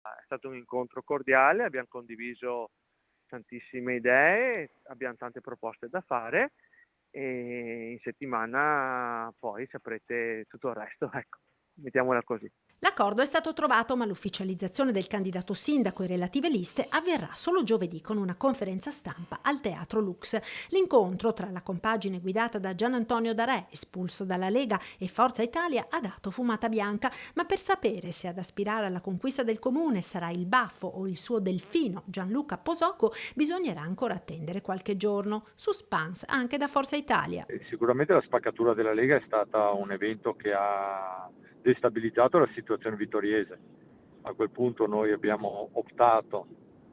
È stato un incontro cordiale, abbiam condiviso tantissime idee, abbiam tante proposte da fare e in settimana poi saprete tutto il resto, ecco, mettiamola così. L'accordo è stato trovato, ma l'ufficializzazione del candidato sindaco e relative liste avverrà solo giovedì con una conferenza stampa al Teatro Lux. L'incontro tra la compagine guidata da Gian Antonio Darè, espulso dalla Lega, e Forza Italia ha dato fumata bianca, ma per sapere se ad aspirare alla conquista del comune sarà il baffo o il suo delfino Gianluca Posoco bisognerà ancora attendere qualche giorno. Suspense anche da Forza Italia. Sicuramente la spaccatura della Lega è stata un evento che ha destabilizzato la situazione vittoriese. A quel punto noi abbiamo optato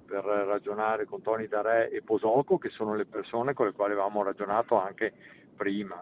per ragionare con Tony Darè e Posoco, che sono le persone con le quali avevamo ragionato anche prima.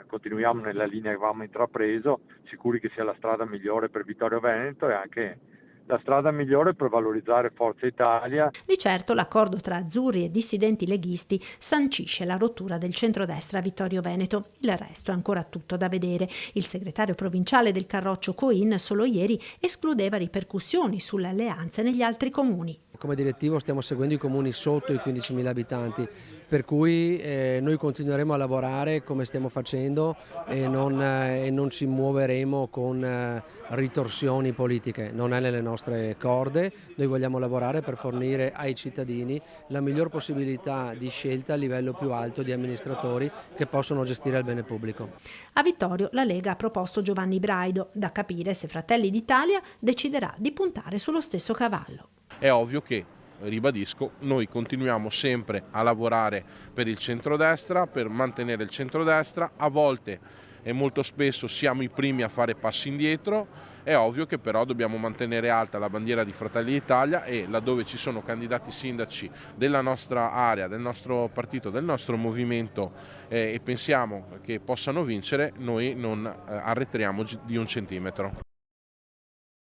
Continuiamo nella linea che avevamo intrapreso, sicuri che sia la strada migliore per Vittorio Veneto e anche la strada migliore per valorizzare Forza Italia. Di certo l'accordo tra azzurri e dissidenti leghisti sancisce la rottura del centrodestra a Vittorio Veneto. Il resto è ancora tutto da vedere. Il segretario provinciale del Carroccio Coin solo ieri escludeva ripercussioni sulle alleanze negli altri comuni. Come direttivo stiamo seguendo i comuni sotto i 15.000 abitanti, per cui noi continueremo a lavorare come stiamo facendo e non ci muoveremo con ritorsioni politiche, non è nelle nostre corde. Noi vogliamo lavorare per fornire ai cittadini la miglior possibilità di scelta a livello più alto di amministratori che possono gestire il bene pubblico. A Vittorio la Lega ha proposto Giovanni Braido, da capire se Fratelli d'Italia deciderà di puntare sullo stesso cavallo. È ovvio che, ribadisco, noi continuiamo sempre a lavorare per il centrodestra, per mantenere il centrodestra, a volte e molto spesso siamo i primi a fare passi indietro, è ovvio che però dobbiamo mantenere alta la bandiera di Fratelli d'Italia e laddove ci sono candidati sindaci della nostra area, del nostro partito, del nostro movimento e pensiamo che possano vincere, noi non arretriamo di un centimetro.